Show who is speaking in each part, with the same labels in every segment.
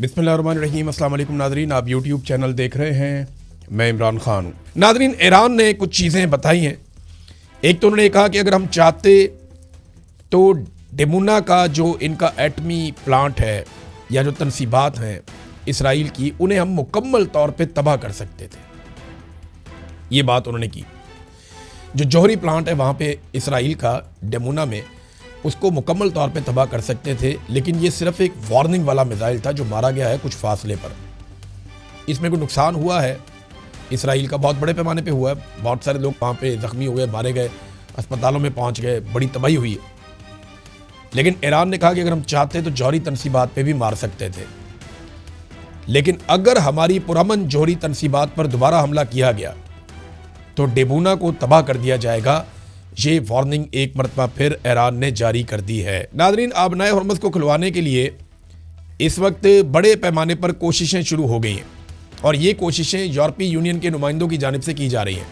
Speaker 1: बिस्मिल्लाहिर्रहमानिर्रहीम। अस्सलाम वालेकुम नादरीन, आप यूट्यूब चैनल देख रहे हैं, मैं इमरान खान हूँ। नादरीन, ईरान ने कुछ चीज़ें बताई हैं। एक तो उन्होंने कहा कि अगर हम चाहते तो डेमुना का जो इनका एटमी प्लांट है या जो तनसीबात हैं इसराइल की, उन्हें हम मुकम्मल तौर पे तबाह कर सकते थे। ये बात उन्होंने की। जो जौहरी प्लांट है वहाँ पे इसराइल का डेमुना में, उसको मुकम्मल तौर पे तबाह कर सकते थे, लेकिन ये सिर्फ एक वार्निंग वाला मिसाइल था जो मारा गया है कुछ फासले पर। इसमें कोई नुकसान हुआ है इसराइल का, बहुत बड़े पैमाने पे हुआ है। बहुत सारे लोग वहाँ पे ज़ख्मी हुए, मारे गए, अस्पतालों में पहुँच गए, बड़ी तबाही हुई है। लेकिन ईरान ने कहा कि अगर हम चाहते तो जौहरी तनसीबात पे भी मार सकते थे, लेकिन अगर हमारी पुरअमन जौहरी तनसीबात पर दोबारा हमला किया गया तो डेमुना को तबाह कर दिया जाएगा। ये वार्निंग एक मरतबा फिर ईरान ने जारी कर दी है। नादरीन, आबनाए हुर्मुज़ को खुलवाने के लिए इस वक्त बड़े पैमाने पर कोशिशें शुरू हो गई हैं, और ये कोशिशें यूरोपीय यूनियन के नुमाइंदों की जानिब से की जा रही हैं।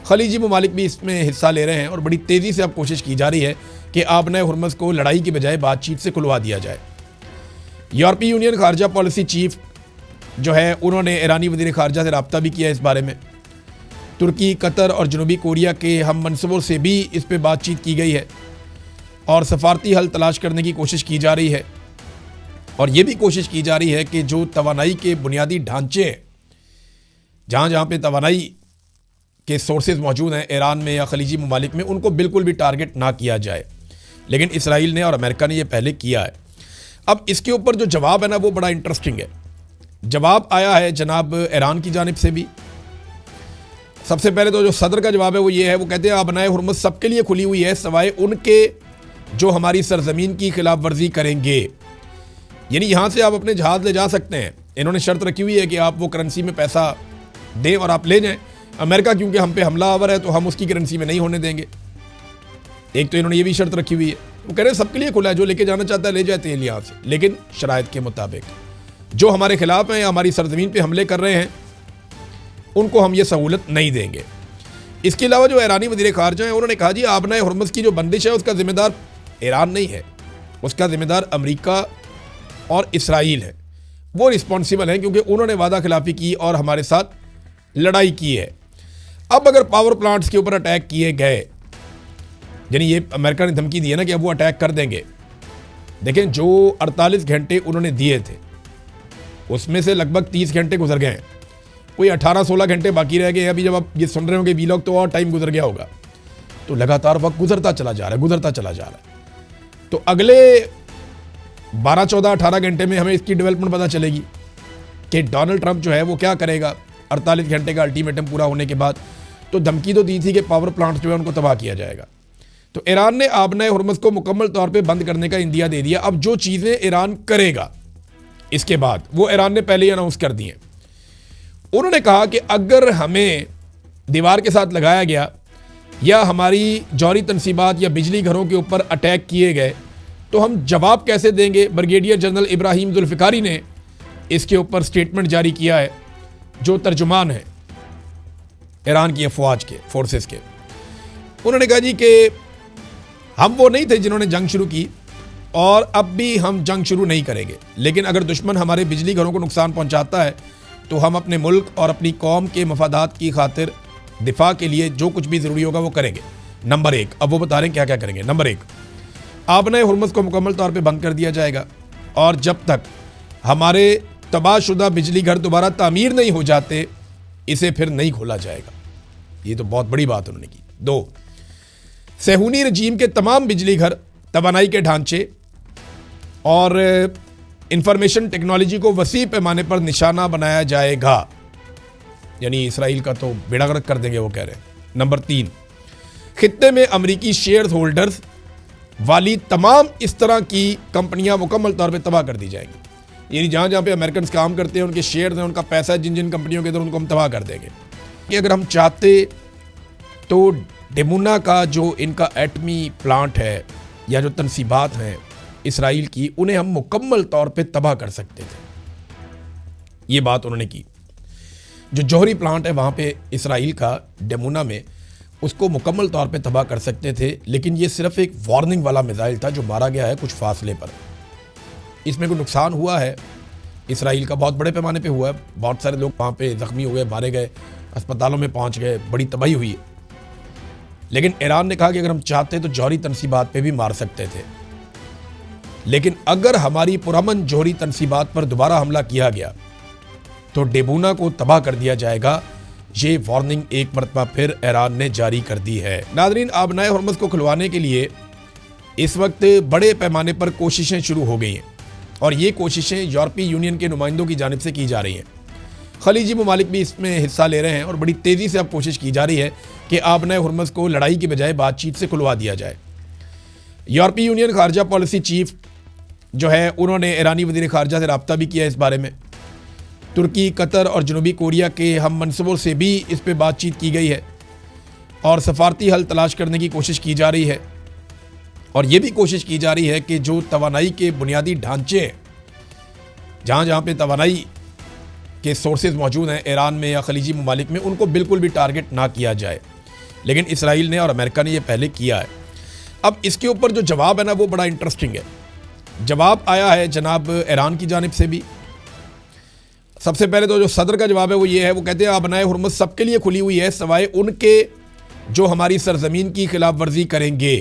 Speaker 1: खलीजी ममालिक भी इसमें हिस्सा ले रहे हैं, और बड़ी तेज़ी से अब कोशिश की जा रही है कि आबनाए हुर्मुज़ को लड़ाई की बजाय बातचीत से खुलवा दिया जाए। यूरोपीय यूनियन खारजा पॉलिसी चीफ जो है, उन्होंने ईरानी वज़ीर खारजा से रब्ता भी किया इस बारे में। तुर्की, कतर और जनूबी कोरिया के हम मनसूबों से भी इस पर बातचीत की गई है, और सफारती हल तलाश करने की कोशिश की जा रही है। और ये भी कोशिश की जा रही है कि जो तवानाई के बुनियादी ढांचे हैं, जहाँ जहाँ पे तवानाई के सोर्सेज मौजूद हैं ईरान में या खलीजी ममालिक में, उनको बिल्कुल भी टारगेट ना किया जाए। लेकिन इसराइल ने और अमेरिका ने यह पहले किया है। अब इसके ऊपर जो जवाब है ना, वो बड़ा इंटरेस्टिंग है। जवाब आया है जनाब ईरान की जानिब से भी। सबसे पहले तो जो सदर का जवाब है वो ये है, वो कहते हैं आबनाए हुर्मुज़ सबके लिए खुली हुई है सवाए उनके जो हमारी सरजमीन की खिलाफ वर्जी करेंगे। यानी यहाँ से आप अपने जहाज़ ले जा सकते हैं। इन्होंने शर्त रखी हुई है कि आप वो करेंसी में पैसा दें और आप ले जाएं। अमेरिका क्योंकि हम पे हमला आवर है तो हम उसकी करेंसी में नहीं होने देंगे। एक तो इन्होंने ये भी शर्त रखी हुई है। वो कह रहे हैं सबके लिए खुला है, जो लेके जाना चाहता है ले जाते हैं यहाँ से, लेकिन शराइत के मुताबिक। जो हमारे खिलाफ हैं या हमारी सरजमीन पर हमले कर रहे हैं उनको हम ये सहूलत नहीं देंगे। इसके अलावा जो ईरानी वज़ीर ख़ारजा हैं, उन्होंने कहा जी आबनाए हुर्मुज़ की जो बंदिश है उसका ज़िम्मेदार ईरान नहीं है, उसका ज़िम्मेदार अमेरिका और इसराइल है। वो रिस्पॉन्सिबल हैं क्योंकि उन्होंने वादा खिलाफ़ी की और हमारे साथ लड़ाई की है। अब अगर पावर प्लांट्स के ऊपर अटैक किए गए, यानी ये अमेरिका ने धमकी दी है ना कि अब वो अटैक कर देंगे। देखें, जो 48 घंटे उन्होंने दिए थे उसमें से लगभग 30 घंटे गुजर गए हैं, कोई 18-16 घंटे बाकी रह गए। अभी जब आप ये सुन रहे होंगे वीलॉग तो और टाइम गुजर गया होगा। तो लगातार वक्त गुजरता चला जा रहा है। तो अगले 12, 14, 18 घंटे में हमें इसकी डेवलपमेंट पता चलेगी कि डोनाल्ड ट्रंप जो है वो क्या करेगा। 48 घंटे का अल्टीमेटम पूरा होने के बाद तो धमकी तो दी थी कि पावर प्लांट जो है उनको तबाह किया जाएगा। तो ईरान ने आबनाए हुर्मुज़ को मुकम्मल तौर पर बंद करने का इंदिया दे दिया। अब जो चीज़ें ईरान करेगा इसके बाद, वो ईरान ने पहले ही अनाउंस कर दी हैं। उन्होंने कहा कि अगर हमें दीवार के साथ लगाया गया या हमारी जौहरी तनसीबात या बिजली घरों के ऊपर अटैक किए गए तो हम जवाब कैसे देंगे। ब्रिगेडियर जनरल इब्राहिम जुल्फ़िकारी ने इसके ऊपर स्टेटमेंट जारी किया है, जो तर्जुमान है ईरान की अफवाज के फोर्सेस के। उन्होंने कहा जी कि हम वो नहीं थे जिन्होंने जंग शुरू की और अब भी हम जंग शुरू नहीं करेंगे, लेकिन अगर दुश्मन हमारे बिजली घरों को नुकसान पहुंचाता है तो हम अपने मुल्क और अपनी कौम के मफादात की खातिर दिफा के लिए जो कुछ भी ज़रूरी होगा वो करेंगे। नंबर 1, अब वो बता रहे हैं क्या क्या करेंगे। नंबर 1, आबनाए हुर्मुज़ को मुकम्मल तौर पे बंद कर दिया जाएगा, और जब तक हमारे तबाहशुदा बिजली घर दोबारा तामीर नहीं हो जाते इसे फिर नहीं खोला जाएगा। ये तो बहुत बड़ी बात उन्होंने की। 2, सेहूनी रजीम के तमाम बिजली घर, तवानाई के ढांचे और इंफॉर्मेशन टेक्नोलॉजी को वसी पैमाने पर निशाना बनाया जाएगा। यानी इसराइल का तो बेड़ा गर्क कर देंगे वो कह रहे हैं। नंबर 3, खित्ते में अमरीकी शेयर होल्डर्स वाली तमाम इस तरह की कंपनियां मुकम्मल तौर पे तबाह कर दी जाएंगी। यानी जहाँ जहाँ पे अमेरिकन काम करते हैं, उनके शेयर हैं, उनका पैसा है जिन जिन कंपनियों के अंदर, उनको हम तबाह कर देंगे। कि अगर हम चाहते तो डेमुना का जो इनका एटमी प्लांट है या जो तनसीबात हैं इसराइल की, उन्हें हम मुकम्मल तौर पे तबाह कर सकते थे। ये बात उन्होंने की। जो जौहरी प्लांट है वहाँ पे इसराइल का डेमुना में, उसको मुकम्मल तौर पे तबाह कर सकते थे, लेकिन ये सिर्फ एक वार्निंग वाला मिसाइल था जो मारा गया है कुछ फासले पर। इसमें कोई नुकसान हुआ है इसराइल का बहुत बड़े पैमाने पे हुआ है, बहुत सारे लोग वहाँ पे ज़ख्मी हुए, मारे गए, अस्पतालों में पहुँच गए, बड़ी तबाही हुई है। लेकिन ईरान ने कहा कि अगर हम चाहते तो जौहरी तनसीबात पे भी मार सकते थे, लेकिन अगर हमारी पुरअमन जौहरी तनसीबात पर दोबारा हमला किया गया तो डेबूना को तबाह कर दिया जाएगा। ये वार्निंग एक मरतबा फिर ईरान ने जारी कर दी है। नाज़रीन, आबनाए हुर्मुज़ को खुलवाने के लिए इस वक्त बड़े पैमाने पर कोशिशें शुरू हो गई हैं और ये कोशिशें यूरोपीय यूनियन के नुमाइंदों की जानिब से की जा रही हैं। खलीजी ममालिक भी इसमें हिस्सा ले रहे हैं और बड़ी तेज़ी से अब कोशिश की जा रही है कि आबनाए हुर्मुज़ को लड़ाई की बजाय बातचीत से खुलवा दिया जाए। यूरोपीय यूनियन खारजा पॉलिसी चीफ जो है, उन्होंने ईरानी वज़ीर खारजा से रब्ता भी किया इस बारे में। तुर्की, कतर और जनूबी कोरिया के हम मनसूबों से भी इस पर बातचीत की गई है और सफारती हल तलाश करने की कोशिश की जा रही है। और ये भी कोशिश की जा रही है कि जो तवानाई के बुनियादी ढांचे हैं, जहाँ जहाँ पे तवानाई के सोर्सेज मौजूद हैं ईरान में या खलीजी ममालिक में, उनको बिल्कुल भी टारगेट ना किया जाए। लेकिन इसराइल ने और अमेरिका ने ये पहले किया है। अब इसके ऊपर जो जवाब है ना, वो बड़ा इंटरेस्टिंग है। जवाब आया है जनाब ईरान की जानिब से भी। सबसे पहले तो जो सदर का जवाब है वो ये है, वो कहते हैं आबनाए हुर्मुज़ सबके लिए खुली हुई है सवाए उनके जो हमारी सरजमीन की खिलाफ वर्जी करेंगे।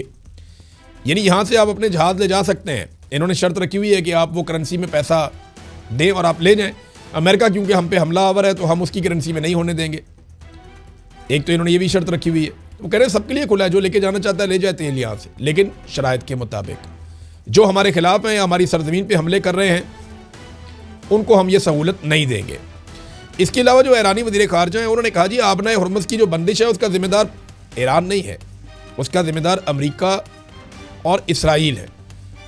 Speaker 1: यानी यहाँ से आप अपने जहाज़ ले जा सकते हैं। इन्होंने शर्त रखी हुई है कि आप वो करेंसी में पैसा दें और आप ले जाएं। अमेरिका क्योंकि हम पे हमला आवर है तो हम उसकी करेंसी में नहीं होने देंगे। एक तो इन्होंने ये भी शर्त रखी हुई है। वो कह रहे हैं सबके लिए खुला है, जो लेके जाना चाहता है ले जाते हैं यहाँ से, लेकिन शराइत के मुताबिक। जो हमारे खिलाफ हैं या हमारी सरजमीन पर हमले कर रहे हैं उनको हम ये सहूलत नहीं देंगे। इसके अलावा जो ईरानी वज़ीर ख़ारजा हैं, उन्होंने कहा जी आबनाए हुर्मुज़ की जो बंदिश है उसका ज़िम्मेदार ईरान नहीं है, उसका ज़िम्मेदार अमेरिका और इसराइल है।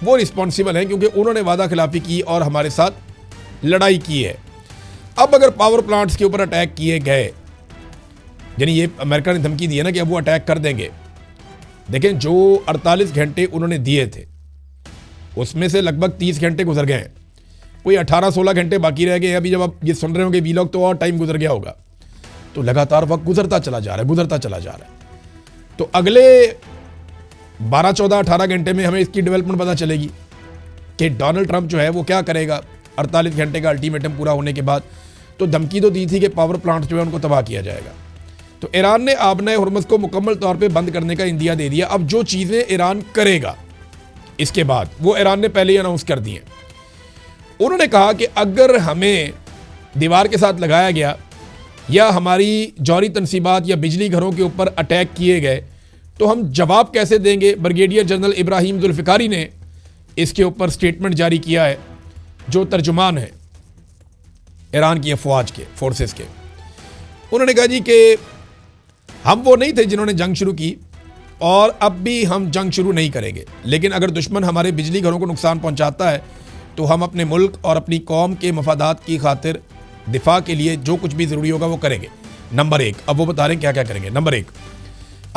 Speaker 1: वो रिस्पॉन्सिबल हैं क्योंकि उन्होंने वादा खिलाफी की और हमारे साथ लड़ाई की है। अब अगर पावर प्लांट्स के ऊपर अटैक किए गए, यानी ये अमेरिका ने धमकी दी है ना कि अब वो अटैक कर देंगे। देखें, जो 48 घंटे उन्होंने दिए थे उसमें से लगभग 30 घंटे गुजर गए हैं, कोई 18-16 घंटे बाकी रह गए। अभी जब आप ये सुन रहे होंगे वीलॉग तो और टाइम गुजर गया होगा। तो लगातार वक्त गुजरता चला जा रहा है। तो अगले 12, 14, 18 घंटे में हमें इसकी डेवलपमेंट पता चलेगी कि डोनाल्ड ट्रंप जो है वो क्या करेगा। 48 घंटे का अल्टीमेटम पूरा होने के बाद तो धमकी तो दी थी कि पावर प्लांट जो है उनको तबाह किया जाएगा। तो ईरान ने आबनाए हुर्मुज़ को मुकम्मल तौर पर बंद करने का इंदिया दे दिया। अब जो चीज़ें ईरान करेगा इसके बाद, वो ईरान ने पहले ही अनाउंस कर दी हैं। उन्होंने कहा कि अगर हमें दीवार के साथ लगाया गया या हमारी जौहरी तनसीबात या बिजली घरों के ऊपर अटैक किए गए तो हम जवाब कैसे देंगे। ब्रिगेडियर जनरल इब्राहिम जुल्फ़िकारी ने इसके ऊपर स्टेटमेंट जारी किया है, जो तर्जुमान है ईरान की अफवाज के फोर्सेस के। उन्होंने कहा जी कि हम वो नहीं थे जिन्होंने जंग शुरू की और अब भी हम जंग शुरू नहीं करेंगे, लेकिन अगर दुश्मन हमारे बिजली घरों को नुकसान पहुंचाता है तो हम अपने मुल्क और अपनी कौम के मफादात की खातिर दिफा के लिए जो कुछ भी ज़रूरी होगा वो करेंगे। नंबर 1, अब वो बता रहे हैं क्या क्या करेंगे। नंबर 1,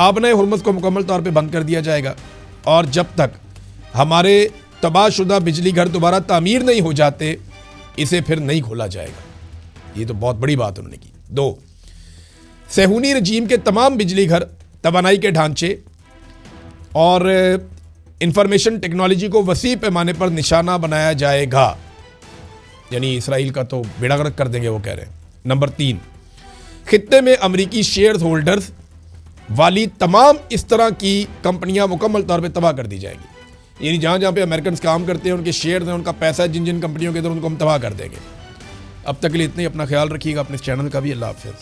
Speaker 1: आबनाए हुर्मुज़ को मुकम्मल तौर पे बंद कर दिया जाएगा और जब तक हमारे तबाहशुदा बिजली घर दोबारा तामीर नहीं हो जाते इसे फिर नहीं खोला जाएगा। ये तो बहुत बड़ी बात उन्होंने की। 2, सेहूनी रजीम के तमाम बिजली घर, तवानाई के ढांचे और इंफॉर्मेशन टेक्नोलॉजी को वसी पैमाने पर निशाना बनाया जाएगा। यानी इसराइल का तो बेड़ा गर्क कर देंगे वो कह रहे हैं। नंबर 3, खित्ते में अमरीकी शेयर होल्डर्स वाली तमाम इस तरह की कंपनियां मुकम्मल तौर पे तबाह कर दी जाएंगी। यानी जहाँ जहाँ पे अमेरिकन काम करते हैं, उनके शेयर हैं, उनका पैसा है जिन जिन कंपनियों के अंदर, उनको हम तबाह कर देंगे। अब तक के लिए इतना ही। अपना ख्याल रखिएगा, अपने चैनल का भी। अल्लाह हाफ़िज़।